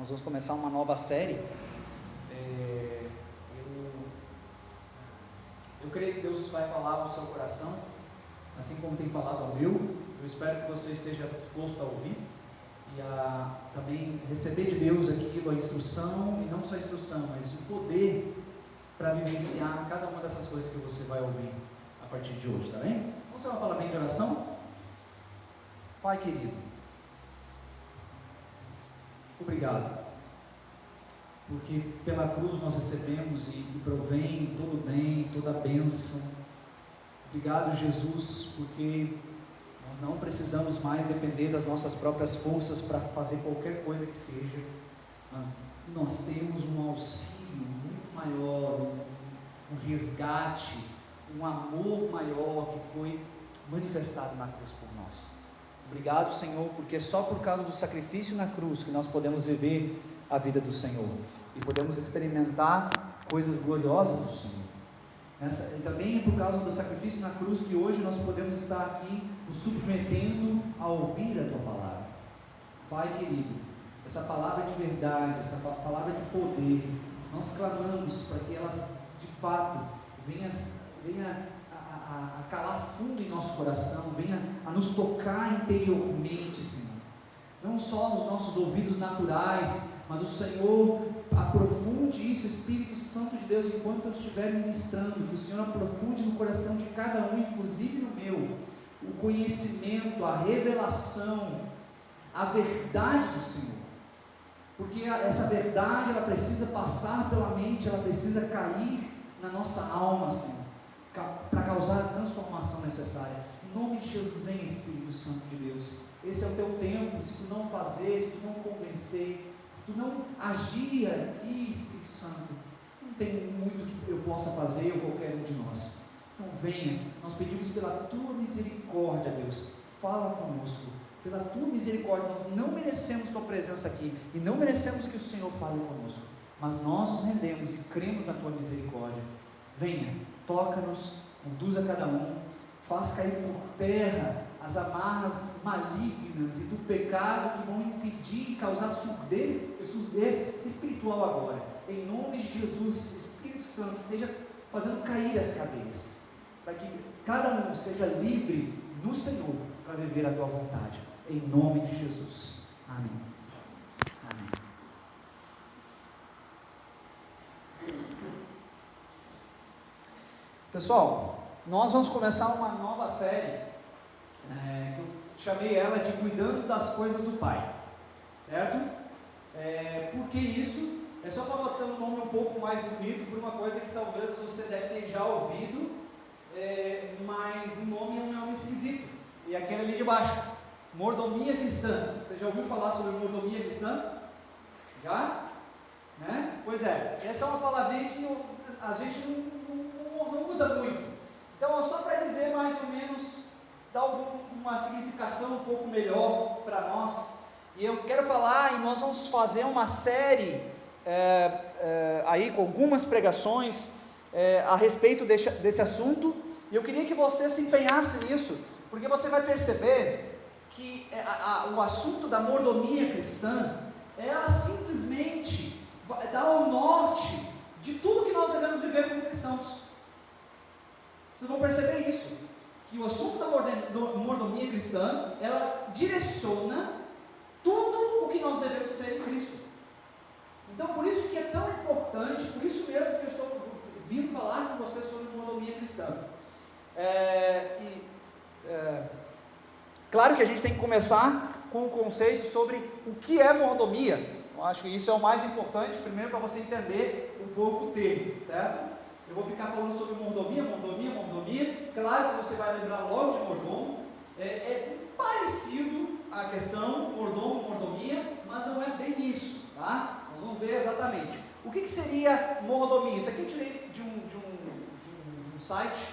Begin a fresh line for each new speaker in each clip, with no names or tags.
Nós vamos começar uma nova série. Eu creio que Deus vai falar ao seu coração, assim como tem falado ao meu. Eu espero que você esteja disposto a ouvir e a também receber de Deus aquilo, a instrução, e não só a instrução, mas o poder para vivenciar cada uma dessas coisas que você vai ouvir a partir de hoje, tá bem? Vamos fazer uma palavrinha de oração? Pai querido, obrigado, porque pela cruz nós recebemos e provém todo o bem, toda a bênção. Obrigado, Jesus, porque nós não precisamos mais depender das nossas próprias forças para fazer qualquer coisa que seja, mas nós temos um auxílio muito maior, um resgate, um amor maior que foi manifestado na cruz por nós. Obrigado, Senhor, porque só por causa do sacrifício na cruz que nós podemos viver a vida do Senhor e podemos experimentar coisas gloriosas do Senhor. E também é por causa do sacrifício na cruz que hoje nós podemos estar aqui nos submetendo a ouvir a Tua palavra. Pai querido, essa palavra de verdade, essa palavra de poder, nós clamamos para que ela de fato venha a calar fundo em nosso coração, venha a nos tocar interiormente, Senhor. Não só nos nossos ouvidos naturais, mas o Senhor aprofunde isso, Espírito Santo de Deus, enquanto eu estiver ministrando, que o Senhor aprofunde no coração de cada um, inclusive no meu, o conhecimento, a revelação, a verdade do Senhor. Porque essa verdade, ela precisa passar pela mente, ela precisa cair na nossa alma, Senhor, para causar a transformação necessária. Em nome de Jesus, vem, Espírito Santo de Deus. Esse é o teu tempo. Se tu não fazer, se tu não convencer, se tu não agir aqui, Espírito Santo, não tem muito que eu possa fazer, ou qualquer um de nós. Então venha, nós pedimos pela tua misericórdia, Deus, fala conosco. Pela tua misericórdia, nós não merecemos tua presença aqui, e não merecemos que o Senhor fale conosco, mas nós nos rendemos e cremos na tua misericórdia. Venha, toca-nos, conduza cada um, faz cair por terra as amarras malignas e do pecado que vão impedir e causar surdez espiritual agora. Em nome de Jesus, Espírito Santo, esteja fazendo cair as cadeias, para que cada um seja livre no Senhor para viver a tua vontade. Em nome de Jesus. Amém. Amém. Pessoal, nós vamos começar uma nova série, que eu chamei ela de Cuidando das Coisas do Pai, certo? Por que isso? É só para botar um nome um pouco mais bonito, por uma coisa que talvez você deve ter já ouvido, mas o nome é um nome esquisito, e aquele ali de baixo, mordomia cristã. Você já ouviu falar sobre mordomia cristã? Já? Né? Pois é, essa é uma palavrinha que a gente não usa muito. Então, só para dizer mais ou menos, dar uma significação um pouco melhor para nós, e eu quero falar, e nós vamos fazer uma série aí com algumas pregações a respeito desse assunto, e eu queria que você se empenhasse nisso, porque você vai perceber que o assunto da mordomia cristã, ela simplesmente dá o norte de tudo que nós devemos viver como cristãos. Vocês vão perceber isso, que o assunto da mordomia cristã, ela direciona tudo o que nós devemos ser em Cristo. Então, por isso que é tão importante, por isso mesmo que eu estou vindo falar com vocês sobre mordomia cristã. Claro que a gente tem que começar com o conceito sobre o que é mordomia. Eu acho que isso é o mais importante, primeiro para você entender um pouco o termo, certo? Eu vou ficar falando sobre mordomia. Claro que você vai lembrar logo de mordomo. É parecido a questão mordomia, mas não é bem isso, tá? Nós vamos ver exatamente. O que seria mordomia? Isso aqui eu tirei de um site,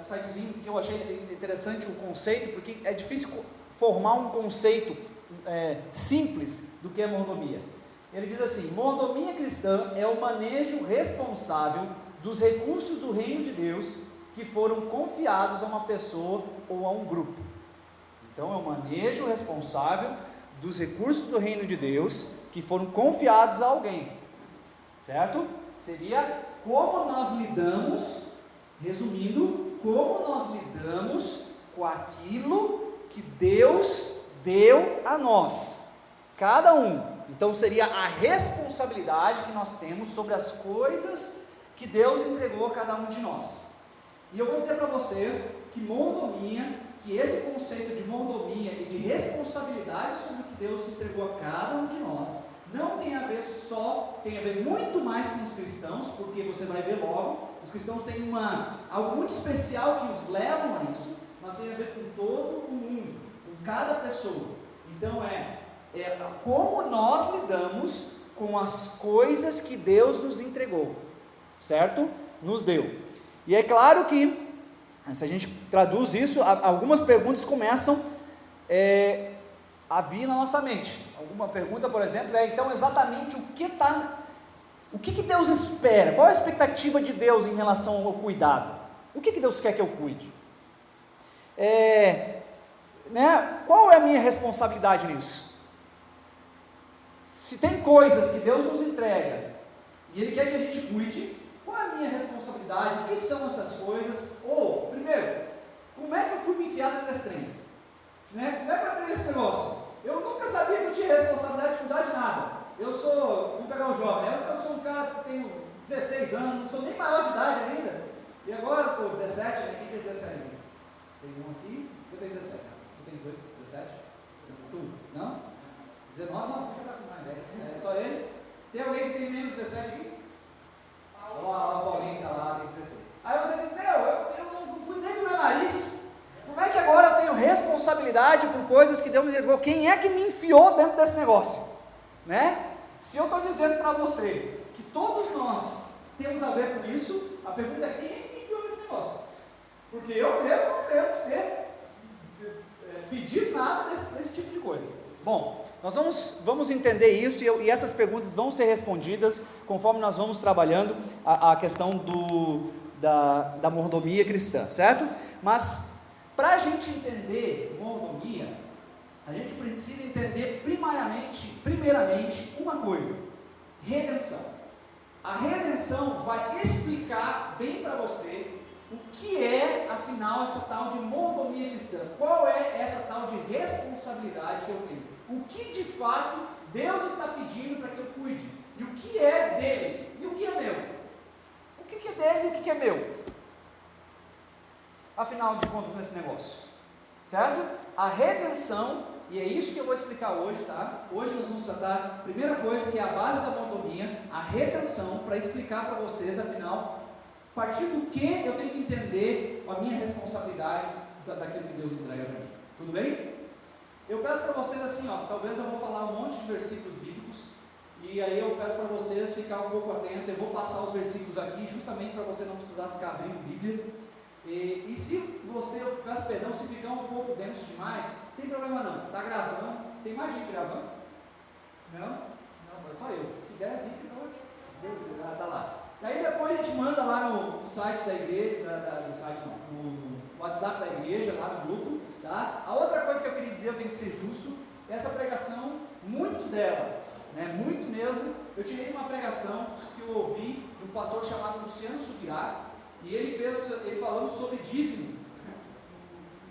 um sitezinho que eu achei interessante o conceito, porque é difícil formar um conceito simples do que é mordomia. Ele diz assim: mordomia cristã é o manejo responsável dos recursos do reino de Deus que foram confiados a uma pessoa ou a um grupo. Então é o manejo responsável
dos recursos do reino de Deus que foram confiados a alguém, certo? Seria como nós lidamos, resumindo, como nós lidamos com aquilo que Deus deu a nós, cada um. Então seria a responsabilidade que nós temos sobre as coisas que Deus entregou a cada um de nós. E eu vou dizer para vocês que mordomia, que esse conceito de mordomia e de responsabilidade sobre o que Deus entregou a cada um de nós, não tem a ver só, tem a ver muito mais com os cristãos, porque você vai ver logo, os cristãos têm algo muito especial que os levam a isso, mas tem a ver com todo o mundo, com cada pessoa. Então é como nós lidamos com as coisas que Deus nos entregou, certo? Nos deu. E é claro que, se a gente traduz isso, algumas perguntas começam a vir na nossa mente. Alguma pergunta, por exemplo, então exatamente o que Deus espera? Qual a expectativa de Deus em relação ao cuidado? O que Deus quer que eu cuide? Qual é a minha responsabilidade nisso? Se tem coisas que Deus nos entrega e Ele quer que a gente cuide, qual é a minha responsabilidade? O que são essas coisas? Ou, primeiro, como é que eu fui me enfiar dentro desse trem? Como é que eu entrei nesse negócio? Eu nunca sabia que eu tinha responsabilidade de cuidar de nada. Vamos pegar o jovem, né? Eu sou um cara que tenho 16 anos, não sou nem maior de idade ainda. E agora eu estou 17, né? Quem tem 17 ainda? Tem um aqui, eu tenho 17. Tu tem 18, 17? Tu? Não? 19? Não, fica com mais velho. É só ele. Tem alguém que tem menos de 17 aqui? Olha lá, o Paulinho está lá, tem 16. Aí você diz, eu não cuidei do meu nariz. Como é que agora eu tenho responsabilidade por coisas que Deus me entregou? Quem é que me enfiou dentro desse negócio? Né? Se eu estou dizendo para você que todos nós temos a ver com isso, a pergunta é: quem é que me enfiou nesse negócio? Porque eu mesmo não lembro de ter pedido nada desse tipo de coisa. Bom, nós vamos entender isso e essas perguntas vão ser respondidas conforme nós vamos trabalhando a questão da mordomia cristã, certo? Mas para a gente entender mordomia, a gente precisa entender primeiramente uma coisa: redenção. A redenção vai explicar bem para você o que é, afinal, essa tal de mordomia cristã. Qual é essa tal de responsabilidade que eu tenho? O que de fato Deus está pedindo para que eu cuide? E o que é dele? E o que é meu? O que é dele e o que é meu? Afinal de contas, nesse negócio, certo? A redenção, e é isso que eu vou explicar hoje, tá? Hoje nós vamos tratar, primeira coisa, que é a base da mordomia, a redenção, para explicar para vocês, afinal, a partir do que eu tenho que entender a minha responsabilidade daquilo que Deus entrega para mim. Tudo bem? Eu peço para vocês assim, talvez eu vou falar um monte de versículos bíblicos, e aí eu peço para vocês ficar um pouco atentos. Eu vou passar os versículos aqui, justamente para você não precisar ficar abrindo Bíblia. E se você, eu peço perdão, se ficar um pouco denso demais, não tem problema não, está gravando. Tem mais gente gravando? Não, é só eu. Se der zica, então está lá. Daí depois a gente manda lá no site da igreja, no WhatsApp da igreja, lá no grupo, tá? A outra coisa que eu queria dizer, eu tenho que ser justo, essa pregação, muito dela, né, muito mesmo, eu tirei uma pregação que eu ouvi de um pastor chamado Luciano Subirá, e ele falando sobre dízimo,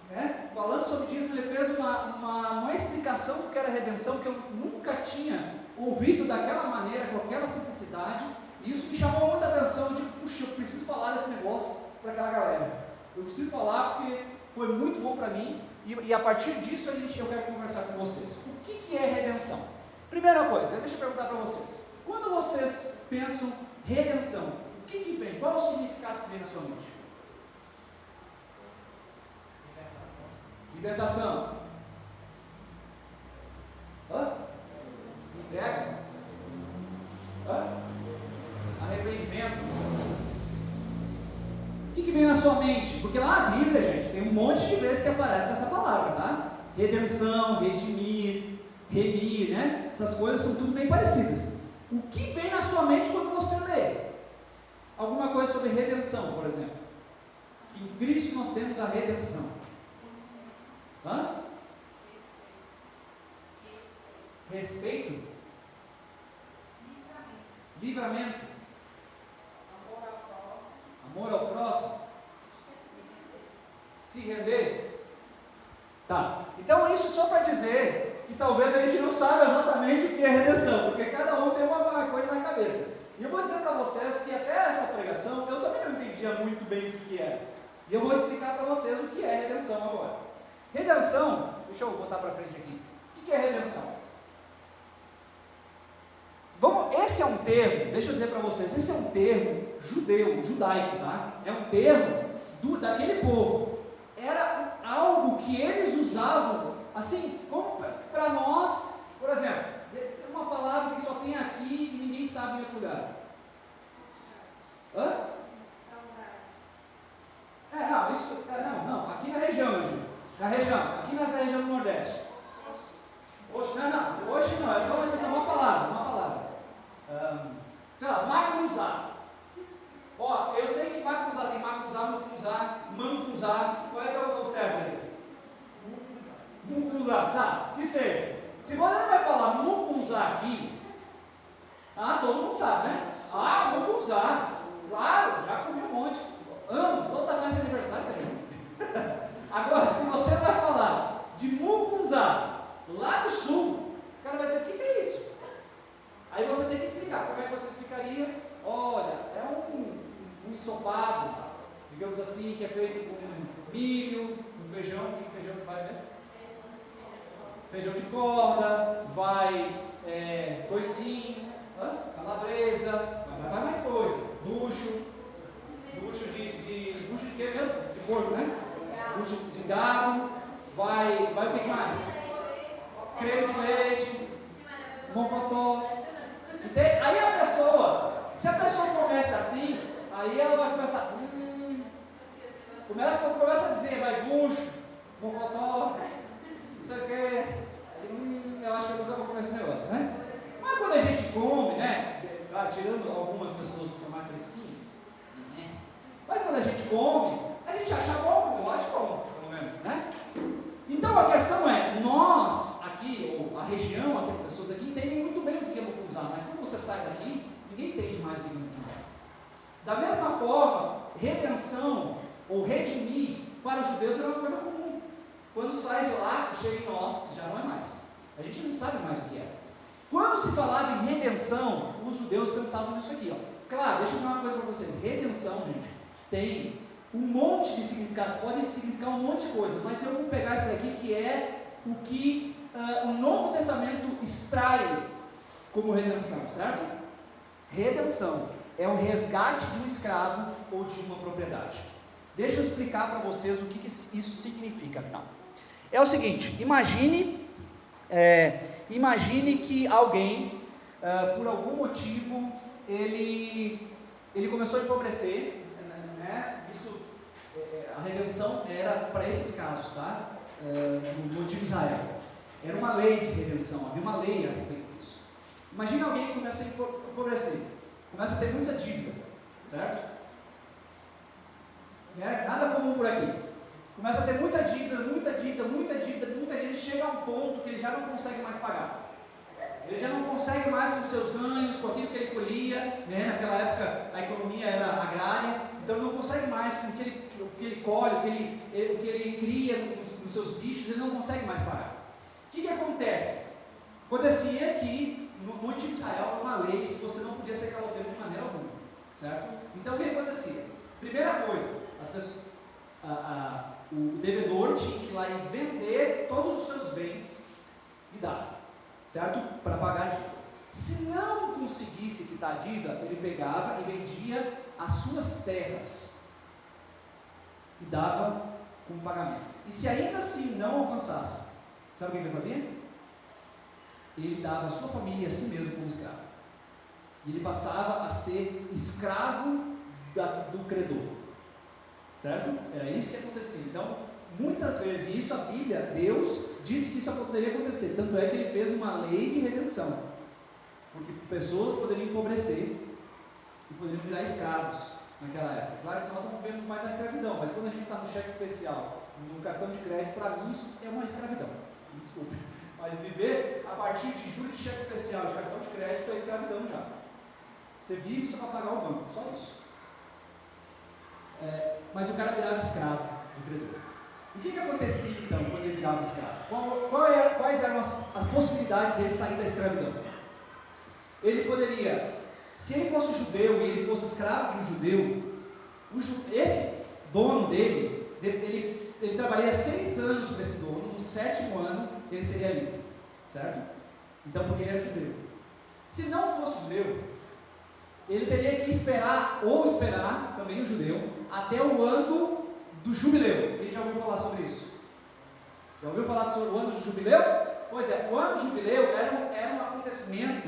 né? Falando sobre dízimo, ele fez uma explicação do que era redenção, que eu nunca tinha ouvido daquela maneira, com aquela simplicidade. Isso me chamou muita atenção. Eu digo, puxa, eu preciso falar desse negócio para aquela galera, eu preciso falar porque foi muito bom para mim, e a partir disso eu quero conversar com vocês. O que é redenção? Primeira coisa, deixa eu perguntar para vocês, quando vocês pensam redenção, o que vem? Qual é o significado que vem na sua mente? Libertação. Entrega. Arrependimento. O que vem na sua mente? Porque lá na Bíblia, gente, tem um monte de vezes que aparece essa palavra, tá? Redenção, redimir, remir, né? Essas coisas são tudo bem parecidas. O que vem na sua mente quando você lê alguma coisa sobre redenção, por exemplo? Que em Cristo nós temos a redenção. respeito, livramento, amor ao próximo, se render. Tá, então isso só para dizer que talvez a gente não saiba exatamente o que é redenção, porque cada um tem uma coisa na cabeça. E eu vou dizer para vocês que até essa pregação eu também não entendia muito bem o que era. E eu vou explicar para vocês o que é redenção agora. Redenção, deixa eu botar para frente aqui. O que é redenção? Esse é um termo, deixa eu dizer para vocês, esse é um termo judaico, tá? É um termo daquele povo. Era algo que eles usavam, assim, como para nós, por exemplo, uma palavra que só tem aqui e ninguém sabe em outro lugar. Hã? Não, aqui na região, aqui nessa região do Nordeste. Oxe, não, é só uma expressão, uma palavra. Sei lá, macunzá. Ó, eu sei que macunzá tem macunzá, mucunzá, mancunzá. Qual é que é o certo aí? Mucunzá, tá, isso aí. Se você não vai falar mucunzá aqui, todo mundo sabe, né? Mucunzá, claro, já comi um monte. Amo, toda noite de aniversário também. Agora, se você vai falar de mucunzá, lá do sul, o cara vai dizer, o que é isso? Aí você tem que explicar. Como é que você explicaria? Olha, é um ensopado, digamos assim, que é feito com milho, com feijão. Que feijão que vai mesmo? Feijão de corda, vai toicinho, calabresa, vai mais coisa. Bucho de quê mesmo? De porco, né? Bucho de gado, vai o que mais? Creme de leite, mocotó. Aí a pessoa, se a pessoa começa assim, aí ela vai começar, começa a dizer, vai bucho, mocotó, não sei o que, eu acho que eu nunca vou comer esse negócio, né? Mas quando a gente come, né, tirando algumas pessoas que são mais fresquinhas, né? Mas quando a gente come, a gente acha bom, eu acho bom, pelo menos, né? Então a questão é, nós aqui, ou a região aqui, as pessoas aqui entendem muito bem o que é mucunzá, mas quando você sai daqui, ninguém entende mais o que é mucunzá. Da mesma forma, redenção ou redimir para os judeus era uma coisa comum. Quando sai de lá, chega em nós, já não é mais. A gente não sabe mais o que é. Quando se falava em redenção, os judeus pensavam nisso aqui, ó. Claro, deixa eu dizer uma coisa para vocês. Redenção, gente, tem um monte de significados, pode significar um monte de coisa, mas eu vou pegar esse daqui que é o que o Novo Testamento extrai como redenção, certo? Redenção é o resgate de um escravo ou de uma propriedade. Deixa eu explicar para vocês o que isso significa, afinal. É o seguinte, imagine que alguém, por algum motivo, ele começou a empobrecer, né? A redenção era para esses casos, tá? No antigo Israel. Era uma lei de redenção, havia uma lei a respeito disso. Imagina alguém que começa a empobrecer, começa a ter muita dívida, certo? Nada comum por aqui. Começa a ter muita dívida, chega a um ponto que ele já não consegue mais pagar. Ele já não consegue mais com seus ganhos, com aquilo que ele colhia, né? Naquela época a economia era agrária, então não consegue mais com o que ele colhe, o que ele cria nos seus bichos, ele não consegue mais pagar. O que acontece? Acontecia que no antigo Israel era uma lei de que você não podia ser caloteiro de maneira alguma, certo? Então o que acontecia? Primeira coisa, as pessoas, o devedor tinha que ir lá e vender todos os seus bens e dar, certo? Para pagar a dívida. Se não conseguisse quitar a dívida, ele pegava e vendia as suas terras e dava como pagamento. E se ainda assim não alcançasse, sabe o que ele fazia? Ele dava a sua família e a si mesmo como escravo. E ele passava a ser escravo do credor. Certo? Era isso que acontecia. Então, muitas vezes, isso a Bíblia, Deus disse que isso poderia acontecer. Tanto é que ele fez uma lei de redenção. Porque pessoas poderiam empobrecer e poderiam virar escravos naquela época. Claro que nós não vivemos mais a escravidão, mas quando a gente está no cheque especial, no cartão de crédito, para mim isso é uma escravidão. Desculpe. Mas viver a partir de juros de cheque especial, de cartão de crédito, é escravidão já. Você vive só para pagar o banco, só isso. Mas o cara virava escravo do credor. O que acontecia então quando ele virava escravo? Quais eram as possibilidades dele sair da escravidão? Ele poderia, se ele fosse judeu e ele fosse escravo de um judeu, esse dono dele, ele trabalharia 6 anos para esse dono, no 7º ano ele seria livre, certo? Então, porque ele era judeu. Se não fosse judeu, ele teria que esperar também o judeu, até o ano do jubileu. Quem já ouviu falar sobre isso? Já ouviu falar sobre o ano do jubileu? Pois é, o ano do jubileu era um acontecimento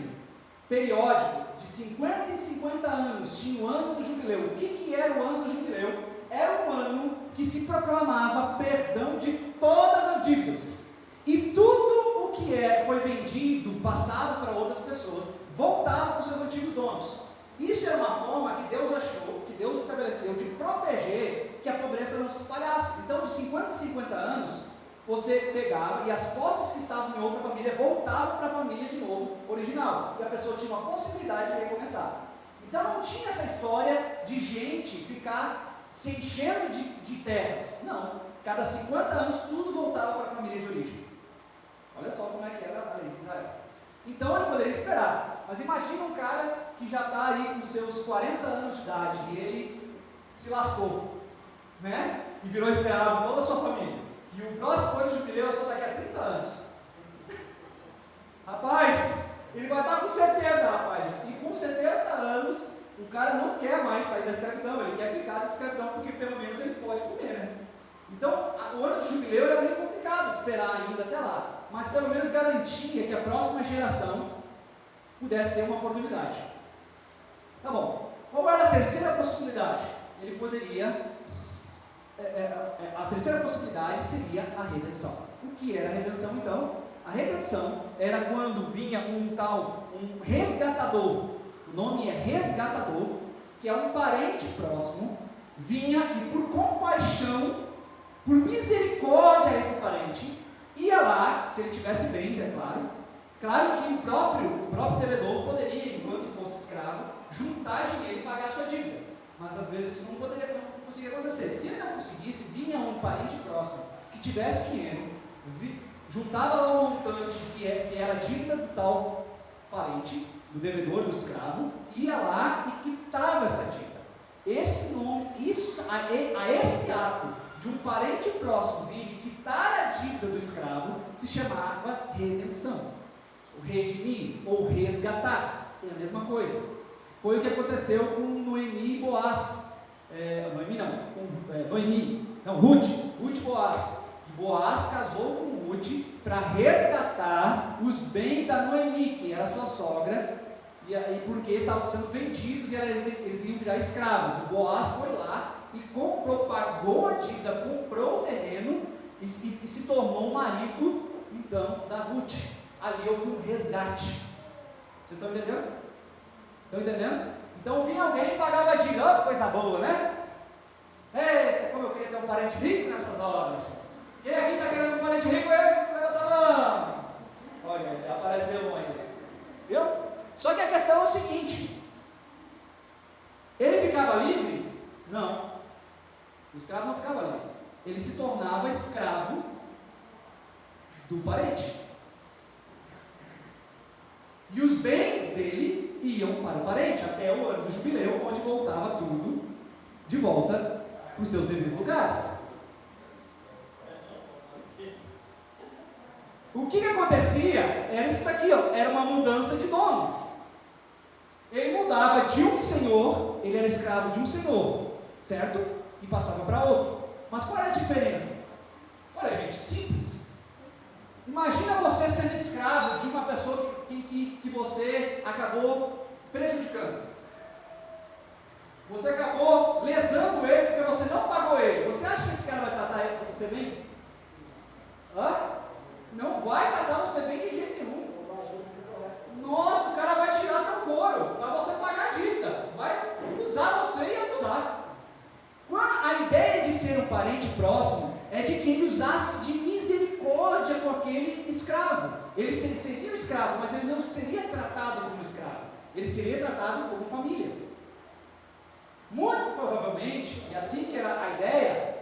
periódico, de 50 em 50 anos, tinha o ano do jubileu. O que era o ano do jubileu? Era um ano que se proclamava perdão de todas as dívidas. E tudo o que foi vendido, passado para outras pessoas, voltava para os seus antigos donos. Isso era uma forma que Deus achou, que Deus estabeleceu de proteger que a pobreza não se espalhasse. Então, de 50 em 50 anos, você pegava e as posses que estavam em outra família voltavam para a família de novo, original. E a pessoa tinha uma possibilidade de recomeçar. Então, não tinha essa história de gente ficar se enchendo de terras. Não. Cada 50 anos, tudo voltava para a família de origem. Olha só como é que era a lei de Israel. Então, ele poderia esperar. Mas imagina um cara que já está aí com seus 40 anos de idade e ele se lascou, né? E virou escravo toda a sua família. E o próximo ano de jubileu é só daqui a 30 anos. Rapaz, ele vai estar com 70, rapaz. E com 70 anos, o cara não quer mais sair da escravidão, ele quer ficar da escravidão, porque pelo menos ele pode comer, né? Então, o ano de jubileu era bem complicado esperar ainda até lá. Mas pelo menos garantia que a próxima geração pudesse ter uma oportunidade. Tá bom. Qual era a terceira possibilidade? Ele poderia... a terceira possibilidade seria a redenção. O que era a redenção então? A redenção era quando vinha um resgatador, o nome é resgatador, que é um parente próximo, vinha e por compaixão, por misericórdia a esse parente, ia lá, se ele tivesse bens, é claro que o próprio devedor poderia, enquanto fosse escravo, juntar dinheiro e pagar a sua dívida, mas às vezes isso não conseguia acontecer. Se ele não conseguisse, vinha um parente próximo que tivesse dinheiro, juntava lá o montante que era a dívida do tal parente, do devedor, do escravo, ia lá e quitava essa dívida. Esse ato de um parente próximo vir e quitar a dívida do escravo se chamava redenção. O redimir ou resgatar é a mesma coisa. Foi o que aconteceu com Noemi e Boaz. Ruth e Boaz. Que Boaz casou com Ruth para resgatar os bens da Noemi, que era sua sogra, e porque estavam sendo vendidos e eles iam virar escravos. O Boaz foi lá e pagou a dívida, comprou o terreno e se tornou o marido, então, da Ruth. Ali houve um resgate. Vocês estão entendendo? Estão entendendo? Então vinha alguém e pagava a dívida. Oh, coisa boa, né? Eita, como eu queria ter um parente rico nessas horas. Quem aqui está querendo um parente rico? Levanta a mão. Olha, apareceu um aí. Viu? Só que a questão é o seguinte: ele ficava livre? Não. O escravo não ficava livre. Ele se tornava escravo do parente. E os bens dele iam para o parente, até o ano do jubileu, onde voltava tudo de volta para os seus devidos lugares. O que acontecia era isso daqui, ó, era uma mudança de dono. Ele mudava de um senhor, ele era escravo de um senhor, certo? E passava para outro. Mas qual era a diferença? Olha, gente, simples. Imagina você sendo escravo de uma pessoa que você acabou prejudicando. Você acabou lesando ele porque você não pagou ele. Você acha que esse cara vai tratar você bem? Não vai tratar você bem de jeito nenhum. Nossa, o cara vai tirar teu couro para você pagar a dívida. Vai usar você e abusar. A ideia de ser um parente próximo é de que ele usasse de misericórdia com aquele escravo.
ele seria tratado como família. Muito provavelmente, e assim que era a ideia,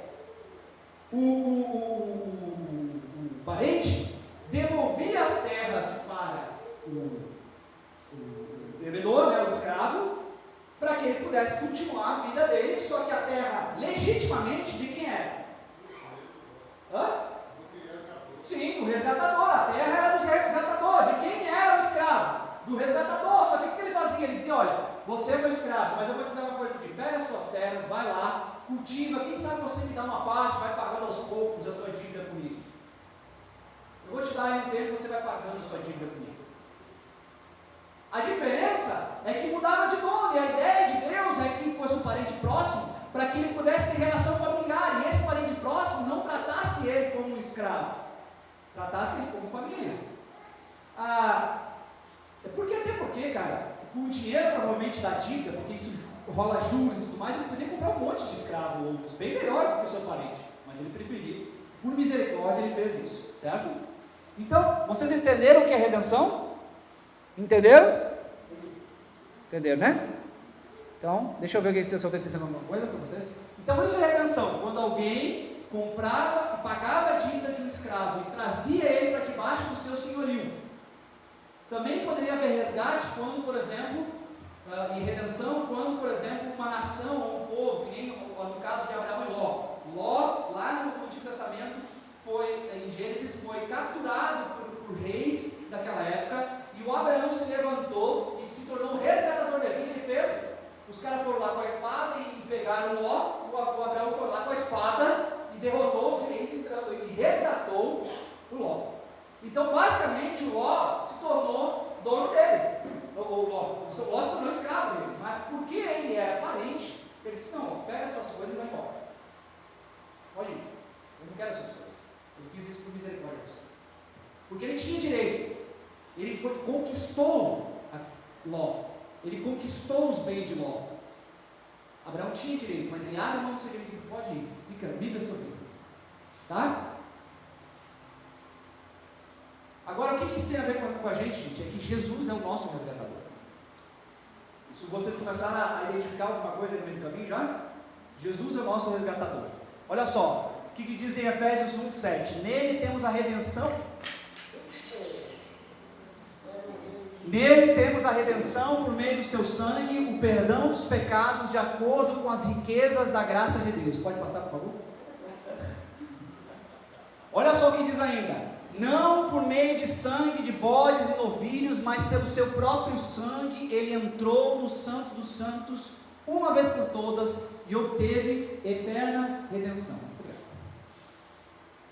o parente devolvia as terras para o devedor, né, o escravo, para que ele pudesse continuar a vida dele, só que a terra legitimamente de quem era? Sim, do resgatador. A terra era do resgatador. De quem era o escravo? Do resgatador. Só que o que ele fazia? Ele dizia: olha, você é meu escravo, mas eu vou te dizer uma coisa aqui: pega as suas terras, vai lá, cultiva, quem sabe você me dá uma parte, vai pagando aos poucos a sua dívida comigo. Eu vou te dar aí um tempo, você vai pagando a sua dívida comigo. A diferença é que mudava de nome. A ideia de Deus é que fosse um parente próximo, para que ele pudesse ter relação familiar, e esse parente próximo não tratasse ele como um escravo, tratasse ele como família. Até porque, cara, com o dinheiro provavelmente da dívida, porque isso rola juros e tudo mais, ele poderia comprar um monte de escravos, outros, bem melhores do que o seu parente, mas ele preferiu, por misericórdia, ele fez isso, certo? Então, vocês entenderam o que é redenção? Entenderam? Entenderam, né? Então, deixa eu ver se eu estou esquecendo alguma coisa para vocês. Então, isso é redenção, quando alguém comprava e pagava a dívida de um escravo e trazia ele para debaixo do seu senhorio. Também poderia haver resgate quando, por exemplo, e redenção quando, por exemplo, uma nação ou um povo, que nem no caso de Abraão e Ló. Ló, lá no Antigo Testamento, em Gênesis, foi capturado por reis daquela época, e o Abraão se levantou e se tornou o resgatador dele. O que ele fez? Os caras foram lá com a espada e pegaram o Ló, o Abraão foi lá com a espada e derrotou os reis e resgatou o Ló. Então, basicamente, o Ló se tornou dono dele. O Ló se tornou escravo dele. Mas porque ele era parente, ele disse: não, pega as suas coisas e vai embora. Pode ir. Eu não quero as suas coisas. Eu fiz isso por misericórdia de você. Porque ele tinha direito. Ele conquistou Ló. Ele conquistou os bens de Ló. Abraão tinha direito, mas ele abre a mão do seu direito e pode ir. Viva a sua vida. Tá? Agora, o que isso tem a ver com a gente, gente? É que Jesus é o nosso resgatador. Se vocês começaram a identificar alguma coisa no meio do caminho já? Jesus é o nosso resgatador. Olha só, o que diz em Efésios 1:7? Nele temos a redenção. Nele temos a redenção por meio do seu sangue, o perdão dos pecados, de acordo com as riquezas da graça de Deus. Pode passar, por favor? Olha só o que diz ainda: não por meio de sangue de bodes e novilhos, mas pelo seu próprio sangue, ele entrou no Santo dos Santos, uma vez por todas, e obteve eterna redenção.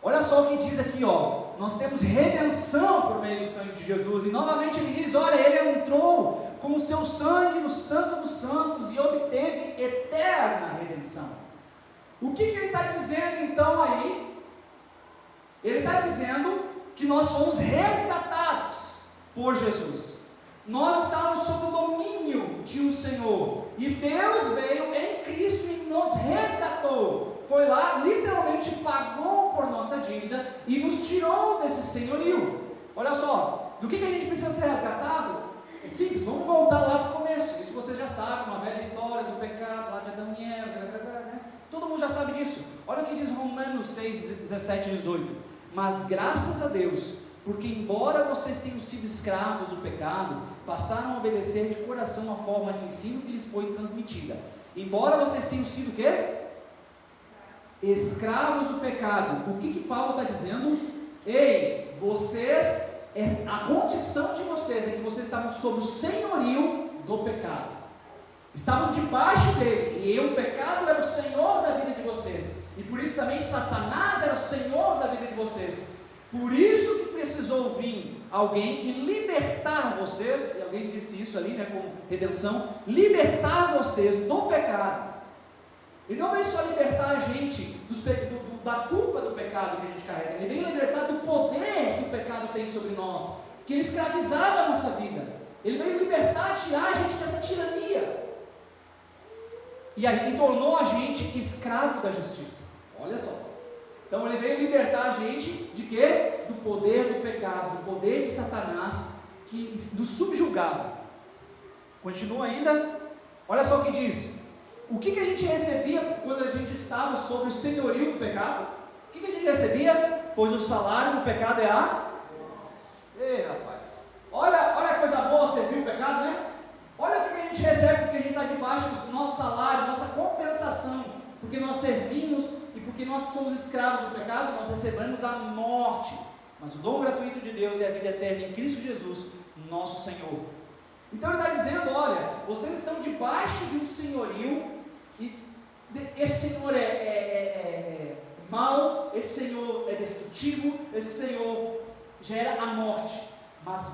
Olha só o que diz aqui, ó. Nós temos redenção por meio do sangue de Jesus, e novamente ele diz: olha, ele entrou com o seu sangue no Santo dos Santos e obteve eterna redenção. O que ele está dizendo então aí? Ele está dizendo que nós fomos resgatados por Jesus. Nós estávamos sob o domínio de um Senhor, e Deus veio em Cristo e nos resgatou. Foi lá, literalmente pagou por nossa dívida e nos tirou desse senhorio. Olha só, do que a gente precisa ser resgatado? É simples, vamos voltar lá para o começo. Isso vocês já sabem, uma velha história do pecado lá de Adão e Eva, né? Todo mundo já sabe disso. Olha o que diz Romanos 6, 17 e 18. Mas graças a Deus, porque embora vocês tenham sido escravos do pecado, passaram a obedecer de coração a forma de ensino que lhes foi transmitida. Embora vocês tenham sido o quê? Escravos do pecado. O que Paulo está dizendo? Ei, vocês, a condição de vocês é que vocês estavam sob o senhorio do pecado, estavam debaixo dele, e o pecado era o senhor da vida de vocês, e por isso também Satanás era o senhor da vida de vocês. Por isso que precisou vir alguém e libertar vocês, e alguém disse isso ali, né, como redenção, libertar vocês do pecado. Ele não veio só libertar a gente da culpa do pecado que a gente carrega, ele veio libertar do poder que o pecado tem sobre nós, que ele escravizava a nossa vida. Ele veio libertar, tirar a gente dessa tirania, e tornou a gente escravo da justiça. Olha só. Então ele veio libertar a gente de quê? Do poder do pecado, do poder de Satanás, que nos subjugava.
Continua ainda, olha só o que diz. O que a gente recebia quando a gente estava sobre o senhorio do pecado? O que a gente recebia? Pois o salário do pecado é a... Ei, rapaz, olha a coisa boa servir o pecado, né? Olha o que a gente recebe porque a gente está debaixo do nosso salário, nossa compensação, porque nós servimos e porque nós somos escravos do pecado, nós recebemos a morte, mas o dom gratuito de Deus é a vida eterna em Cristo Jesus, nosso Senhor. Então ele está dizendo, olha, vocês estão debaixo de um senhorio, e esse senhor é mau, esse senhor é destrutivo, esse senhor gera a morte, mas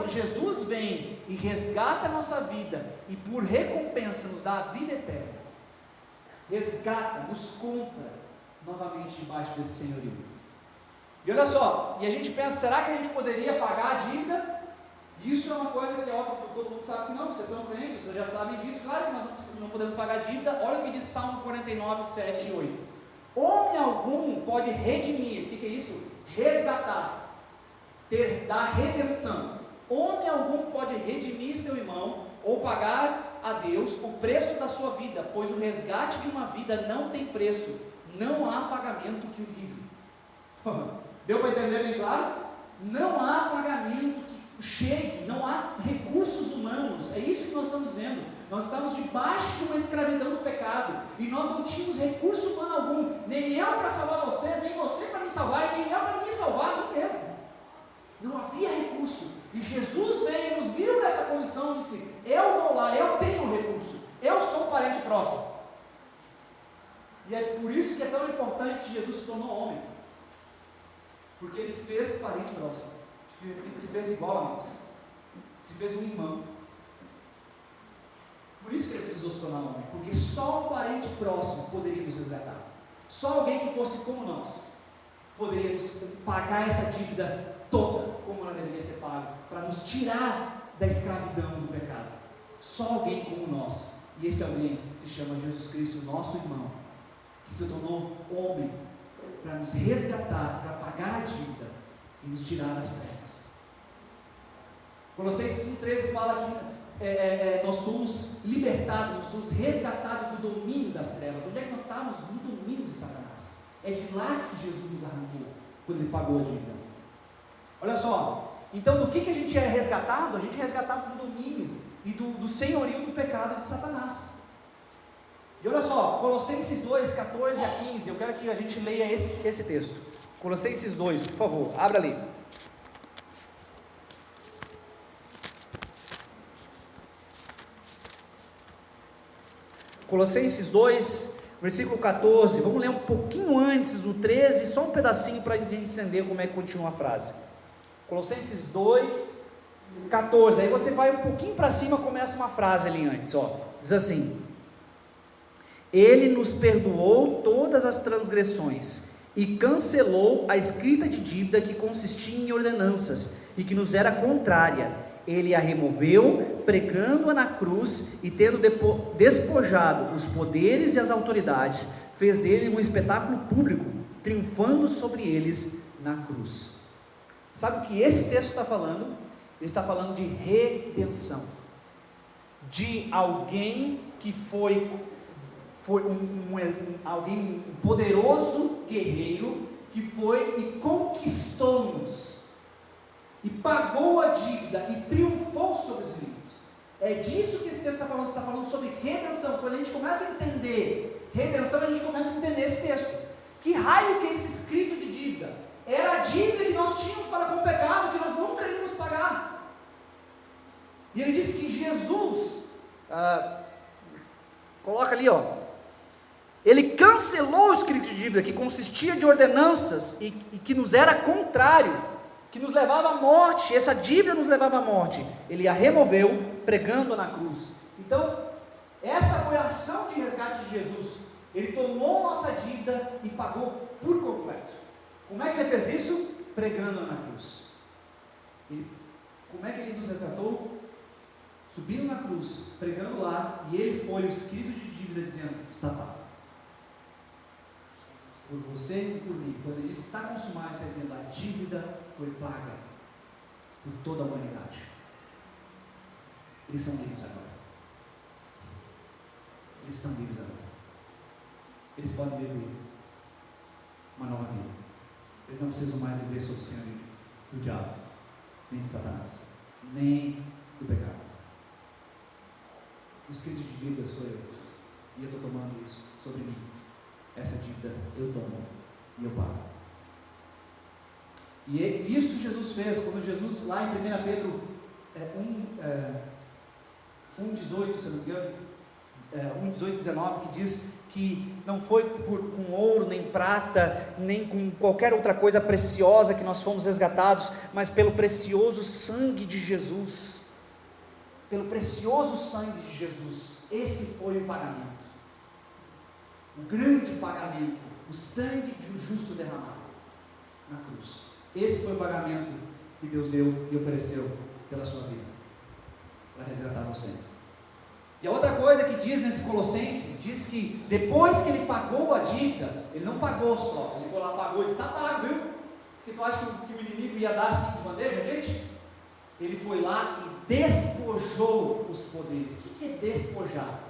Jesus vem e resgata a nossa vida, e por recompensa nos dá a vida eterna, resgata, nos compra novamente debaixo desse senhorio. E olha só, e a gente pensa, será que a gente poderia pagar a dívida? Isso é uma coisa que é óbvio, todo mundo sabe que não, vocês são crentes, vocês já sabem disso, claro que nós não podemos pagar a dívida. Olha o que diz Salmo 49, 7 e 8. Homem algum pode redimir, o que é isso? Resgatar, dar redenção. Homem algum pode redimir seu irmão, ou pagar a Deus o preço da sua vida, pois o resgate de uma vida não tem preço, não há pagamento que o livre. Deu para entender bem claro? Não há pagamento que chegue, não há recursos humanos, é isso que nós estamos dizendo. Nós estamos debaixo de uma escravidão do pecado, e nós não tínhamos recurso humano algum, nem eu para salvar você, nem você para me salvar, e nem eu para me salvar, não mesmo. Não havia recurso, e Jesus veio e nos viu nessa condição e disse, eu vou lá, eu tenho recurso, eu sou um parente próximo. E é por isso que é tão importante que Jesus se tornou homem, porque ele se fez parente próximo, se fez igual a nós, se fez um irmão. Por isso que ele precisou se tornar homem, porque só um parente próximo poderia nos resgatar, só alguém que fosse como nós poderia nos pagar essa dívida toda, como ela deveria ser paga, para nos tirar da escravidão do pecado. Só alguém como nós, e esse alguém se chama Jesus Cristo, nosso irmão, que se tornou homem para nos resgatar, para pagar a dívida e nos tirar das trevas. Colossenses 1,13 fala que nós somos libertados, nós somos resgatados do domínio das trevas. Onde é que nós estávamos? No domínio de Satanás. É de lá que Jesus nos arrancou, quando ele pagou a dívida. Olha só, então do que a gente é resgatado? A gente é resgatado do domínio e do senhorio do pecado de Satanás. E olha só, Colossenses 2, 14 a 15, eu quero que a gente leia esse texto. Colossenses 2, por favor, abra ali. Colossenses 2, versículo 14, vamos ler um pouquinho antes, o 13, só um pedacinho para a gente entender como é que continua a frase. Colossenses 2, 14, aí você vai um pouquinho para cima, começa uma frase ali antes, ó, diz assim: Ele nos perdoou todas as transgressões e cancelou a escrita de dívida que consistia em ordenanças e que nos era contrária. Ele a removeu, pregando-a na cruz, e tendo despojado os poderes e as autoridades, fez dele um espetáculo público, triunfando sobre eles na cruz. Sabe o que esse texto está falando? Ele está falando de redenção, de alguém que foi alguém, um poderoso guerreiro, que foi e conquistou-nos, e pagou a dívida, e triunfou sobre os inimigos. É disso que esse texto está falando sobre redenção. Quando a gente começa a entender redenção, a gente começa a entender esse texto. Que raio que é esse escrito de dívida? Era a dívida que nós tínhamos para com o pecado, que nós nunca iríamos pagar. E ele diz que Jesus, coloca ali, ó, ele cancelou o escrito de dívida que consistia de ordenanças e que nos era contrário, que nos levava à morte. Essa dívida nos levava à morte. Ele a removeu, pregando na cruz. Então, essa foi a ação de resgate de Jesus. Ele tomou nossa dívida e pagou por completo. Como é que ele fez isso? Pregando na cruz. E como é que ele nos resgatou? Subindo na cruz, pregando lá, e ele foi o escrito de dívida dizendo: está pago. Por você e por mim. Quando ele diz está consumado, está dizendo a dívida foi paga por toda a humanidade.
eles são livres agora. Eles estão livres agora. Eles podem viver uma nova vida. Eles não precisam mais viver sob o senhorio do diabo, nem de Satanás, nem do pecado. O escrito de dívida sou eu, e eu estou tomando isso sobre mim. Essa dívida eu tomo e eu pago. E isso Jesus fez, quando Jesus, lá em 1 Pedro 1,18, se não me engano, 1,18, 19, que diz que não foi com ouro, nem prata, nem com qualquer outra coisa preciosa que nós fomos resgatados, mas pelo precioso sangue de Jesus. Pelo precioso sangue de Jesus. Esse foi o pagamento. O grande pagamento, o sangue de um justo derramado na cruz. Esse foi o pagamento que Deus deu e ofereceu pela sua vida, para resgatar você. E a outra coisa que diz nesse Colossenses, diz que depois que ele pagou a dívida, ele não pagou só, ele foi lá, pagou e disse, está pago, viu? Porque tu acha que o inimigo ia dar assim de bandeja, gente? Ele foi lá e despojou os poderes. O que é despojar?